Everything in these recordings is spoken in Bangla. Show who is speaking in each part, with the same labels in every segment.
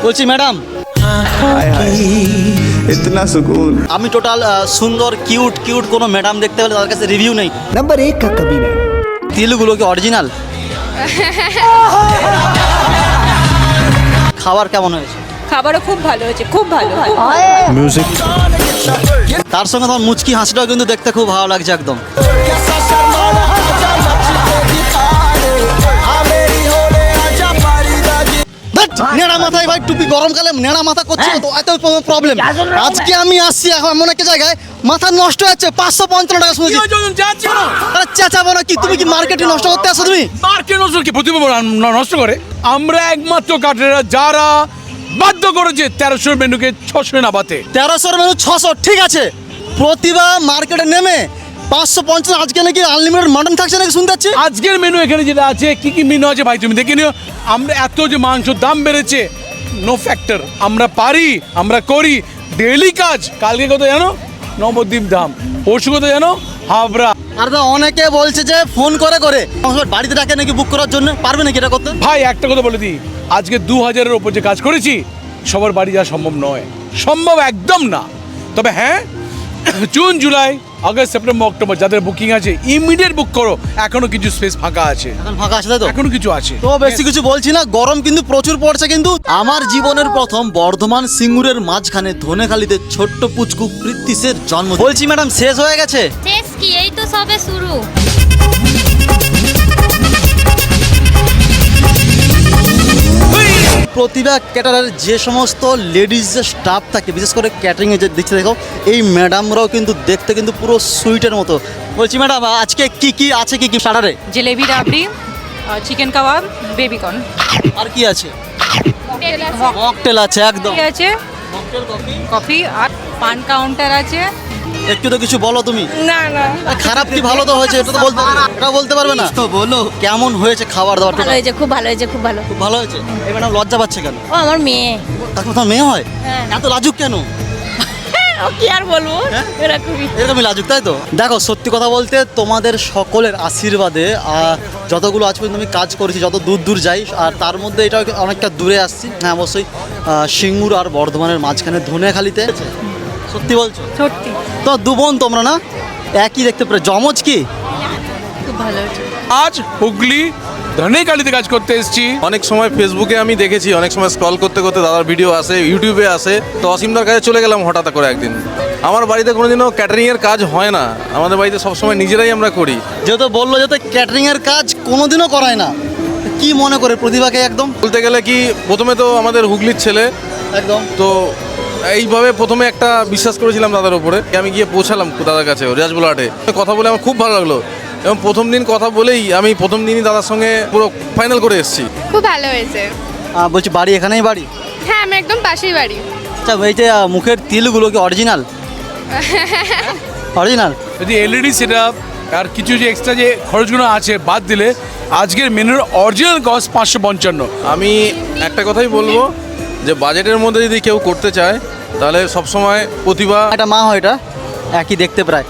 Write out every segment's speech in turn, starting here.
Speaker 1: বলছি ম্যাডাম,
Speaker 2: हाय हाय इतना सुकून।
Speaker 1: আমি টোটাল সুন্দর কিউট কিউট কোনো ম্যাডাম দেখতে পেলে তার কাছে রিভিউ নেই।
Speaker 2: नंबर 1 का कभी नहीं।
Speaker 1: তিলগুলো কি অরিজিনাল? খাবার কেমন হয়েছে?
Speaker 3: খাবারও খুব ভালো হয়েছে, খুব ভালো।
Speaker 2: म्यूजिक
Speaker 1: তার সঙ্গে তোমার মুচকি হাসিটাও কিন্তু দেখতে খুব ভালো লাগছে একদম। নেড়া মাথায় ভাই টুপি, গরমকালে নেড়া মাথা করছিল তো এত প্রবলেম। আজকে আমি আসছি এখন এমন একটা জায়গায় মাথা নষ্ট হচ্ছে 555 টাকা শুনেছি। আরে চেঁচাবো না কি, তুমি কি মার্কেটে নষ্ট করতে আসো? তুমি
Speaker 4: মার্কেট নষ্ট কি প্রতিভা নষ্ট করে? আমরা একমাত্র কাঠেরা যারা বাধ্য করেছে 1300 মেনুকে 600 নামাতে।
Speaker 1: 1300 মেনু 600, ঠিক আছে। প্রতিভা মার্কেটে নেমে 550, আজকে নাকি আনলিমিটেড মাটন থাকছে নাকি শুনতে পাচ্ছি।
Speaker 4: আজকের মেনু এখানে যেটা আছে কি কি মেনু আছে ভাই তুমি দেখে নিও। আমরা এত যে মাংসের দাম বেড়েছে, নো ফ্যাক্টর। আমরা পারি, আমরা করি ডেইলি কাজ। কালকে কত জানো? নবদ্বীপ ধাম। পরশু কত জানো? হাবড়া।
Speaker 1: আর তো অনেকে বলছে যে ফোন করে করে আমার বাড়িতে ডাকে নাকি বুক করার জন্য, পারবে নাকি এটা করতে?
Speaker 4: ভাই একটা কথা বলে দিই, আজকে 2000-এর ওপর যে কাজ করেছি সবার বাড়ি যাওয়া সম্ভব নয়, সম্ভব একদম না। তবে হ্যাঁ, June July August September October যাদের বুকিং আছে ইমিডিয়েট বুক করো, এখনো কিছু স্পেস ফাঁকা আছে,
Speaker 1: এখন ফাঁকা আছে তাই তো?
Speaker 4: এখনো কিছু আছে।
Speaker 1: তো বেশি কিছু বলছি না, গরম কিন্তু প্রচুর পড়ছে। কিন্তু আমার জীবনের প্রথম বর্ধমান সিঙ্গুরের মাঝখানে ধনেখালিতে ছোট্ট পুচকু প্রীতিশের জন্ম। বলছি ম্যাডাম, শেষ হয়ে গেছে?
Speaker 5: শেষ কি, এই তো সবে শুরু।
Speaker 1: প্রতিভা ক্যাটারের যে সমস্ত লেডিস যে স্টাফ থাকে, বিশেষ করে ক্যাটারিংয়ে যে দিচ্ছে দেখো, এই ম্যাডামরাও কিন্তু দেখতে কিন্তু পুরো সুইটের মতো। বলছি ম্যাডাম, আজকে কি কি আছে, কি কি স্টার্টারে?
Speaker 3: জিলেবি রাবড়ি, চিকেন কাবাব, বেবিকর্ন
Speaker 1: আর কি আছে? মকটেল আছে একদম।
Speaker 3: আছে, কফি আর পান কাউন্টার আছে।
Speaker 1: একটু তো কিছু বলো তুমি।
Speaker 3: না না,
Speaker 1: খারাপ কি ভালো তো হয়েছে এটা তো বলতে পারবে না, এটা বলতে পারবে না তো বলো কেমন হয়েছে খাবার দাবার?
Speaker 5: ভালো হয়েছে, খুব ভালো হয়েছে, খুব ভালো।
Speaker 1: খুব ভালো হয়েছে। এই ম্যাডাম লজ্জা পাচ্ছে কেন?
Speaker 5: ও আমার মেয়ে।
Speaker 1: তাকে তোমার মেয়ে হয়?
Speaker 5: হ্যাঁ।
Speaker 1: এত লাজুক কেন?
Speaker 5: ও কি আর বলবো,
Speaker 1: হ্যাঁ?
Speaker 5: এরকমই।
Speaker 1: এরকমই লাজুক তাই তো? দেখো সত্যি কথা বলতে তোমাদের সকলের আশীর্বাদে যতগুলো আজ পর্যন্ত আমি কাজ করেছি, যত দূর দূর যাই, আর তার মধ্যে এটা অনেকটা দূরে আসছি। হ্যাঁ অবশ্যই, সিঙ্গুর আর বর্ধমানের মাঝখানে ধনেখালিতে। সত্যি বলছো?
Speaker 3: সত্যি
Speaker 1: তো দু বোন তোমরা না একই দেখতে পারে, জমজ কি?
Speaker 3: খুব ভালো হয়েছে।
Speaker 4: আজ হুগলি ধনেখালিতে কাজ করতে এসেছি।
Speaker 6: অনেক সময় ফেসবুকে আমি দেখেছি, অনেক সময় স্ক্রল করতে করতে দাদার ভিডিও আসে, ইউটিউবে আসে, তো অসীমদার কাছে চলে গেলাম হঠাৎ করে একদিন। আমার বাড়িতে কোনোদিনও ক্যাটারিংয়ের কাজ হয় না, আমাদের বাড়িতে সবসময় নিজেরাই আমরা করি।
Speaker 1: যেহেতু বললো যাতে ক্যাটারিংয়ের কাজ কোনোদিনও করায় না, কি মনে করে প্রতিভাকে একদম
Speaker 6: বলতে গেলে কি, প্রথমে তো আমাদের হুগলির ছেলে,
Speaker 1: একদম
Speaker 6: তো এইভাবে প্রথমে একটা বিশ্বাস করেছিলাম দাদার উপরে। আমি গিয়ে পৌঁছালাম দাদার কাছে রিয়াজবুলাহাটে, কথা বলে আমার খুব ভালো লাগলো, এবং প্রথম দিন কথা বলেই আমি প্রথম দিনই দাদার সঙ্গে পুরো ফাইনাল করে এসেছি।
Speaker 7: খুব ভালো হয়েছে।
Speaker 1: বলছি বাড়ি এখানেই বাড়ি?
Speaker 7: হ্যাঁ, আমি একদম পাশেই বাড়ি।
Speaker 1: আচ্ছা, এই যে মুখের তিলগুলো কি অরিজিনাল? অরিজিনাল?
Speaker 4: যদি এলইডি সেটআপ আর কিছু যে এক্সট্রা যে খরচগুলো আছে বাদ দিলে আজকের মেনুর অরিজিনাল কস্ট 555।
Speaker 6: আমি একটা কথাই বলবো যে বাজেটের মধ্যে যদি কেউ করতে চায় তাহলে সবসময় প্রতিভা।
Speaker 1: এটা মা হয়, এটা একই দেখতে প্রায়।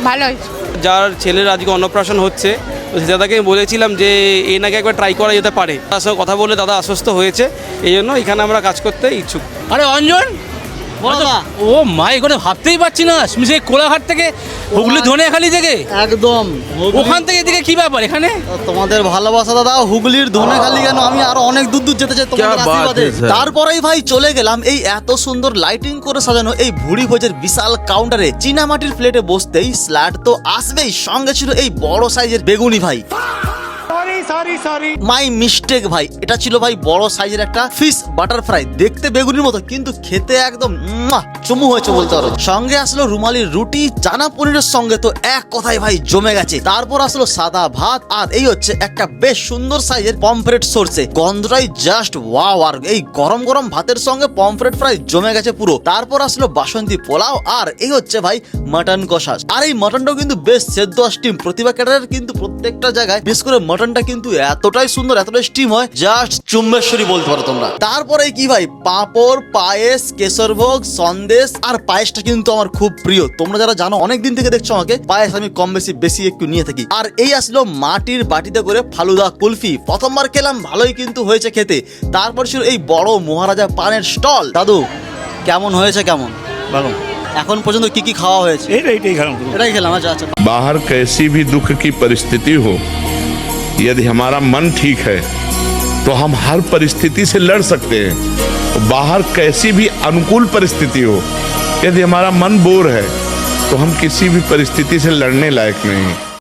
Speaker 7: ভালো হয়েছে।
Speaker 8: যার ছেলের আজকে অন্নপ্রাশন হচ্ছে, তো দাদাকে বলেছিলাম যে এ নাকি একবার ট্রাই করা যেতে পারে। তার সঙ্গে কথা বলে দাদা আশ্বস্ত হয়েছে, এই জন্য এখানে আমরা কাজ করতে ইচ্ছুক।
Speaker 9: আরে অঞ্জন,
Speaker 1: বলো না।
Speaker 9: ও মা, এখানে ভাবতেই পারছি না, তুমি সেই কোলাঘাট থেকে হুগলি ধনেখালি থেকে
Speaker 1: একদম
Speaker 9: ওখান থেকে এদিকে কি ব্যাপার এখানে?
Speaker 1: তোমাদের ভালোবাসা দাদা, হুগলির ধনেখালি কেন, আমি আরো অনেক দূর দূর যেতে চাই তোমাদের
Speaker 6: বাত
Speaker 1: আশীর্বাদে।
Speaker 6: হ্যায় স্যার।
Speaker 1: তারপরেই ভাই চলে গেলাম এই এত সুন্দর লাইটিং করে সাজানো এই ভুড়ি ভোজের বিশাল কাউন্টারে। চীনামাটির প্লেটে বসতেই স্ল্যাড তো আসবেই, সঙ্গে ছিল এই বড় সাইজের বেগুনি ভাই। মাই মিস্টেক ভাই, এটা ছিল ভাই বড় সাইজের একটা ফিশ বাটার ফ্রাই, দেখতে বেগুনির মতো কিন্তু খেতে একদম চুমু হয়েছে বলতে পারো। সঙ্গে আসলো রুমালি রুটি, চানা পনিরের সঙ্গে তো এক কথায় ভাই জমে গেছে। তারপর আসলো সাদা ভাত, আর এই হচ্ছে একটা বেশ সুন্দর সাইজের পমফ্রেট সরষে, গন্ধটাই জাস্ট ওয়াও। আর এই গরম গরম ভাতের সঙ্গে পমফ্রেট ফ্রাই জমে গেছে পুরো। তারপর আসলো বাসন্তী পোলাও, আর এই হচ্ছে ভাই মাটন কষা। আর এই মাটনটাও কিন্তু বেশ সেদ্ধ স্টিম। প্রতিভা ক্যাটারের কিন্তু প্রত্যেকটা জায়গায় বিশেষ করে মাটনটা কিন্তু কিন্তু এতটাই সুন্দর, এতটাই স্টিম হয়, জাস্ট চুম্বেশ্বরী বলতে পারো তোমরা। তারপরে কি ভাই, পাঁপড়, পায়েস, কেশরভোগ, সন্দেশ, আর পায়েসটা কিন্তু আমার খুব প্রিয়। তোমরা যারা জানো, অনেক দিন থেকে দেখছো আমাকে, পায়েস আমি কম বেশি একটু নিয়ে থাকি। আর এই আসলো মাটির বাটিতে করে ফালুদা কুলফি, প্রথমবার খেলাম, ভালোই কিন্তু হয়েছে খেতে। তারপর ছিল এই বড় মহারাজা পানের স্টল। দাদু কেমন হয়েছে, কেমন ভালো? এখন পর্যন্ত কি কি খাওয়া হয়েছে? এটাই খেলাম। আচ্ছা আচ্ছা।
Speaker 10: बाहर कैसी भी दुख की परिस्थिति हो, यदि हमारा मन ठीक है तो हम हर परिस्थिति से लड़ सकते हैं। बाहर कैसी भी अनुकूल परिस्थिति हो, यदि हमारा मन बोर है तो हम किसी भी परिस्थिति से लड़ने लायक नहीं।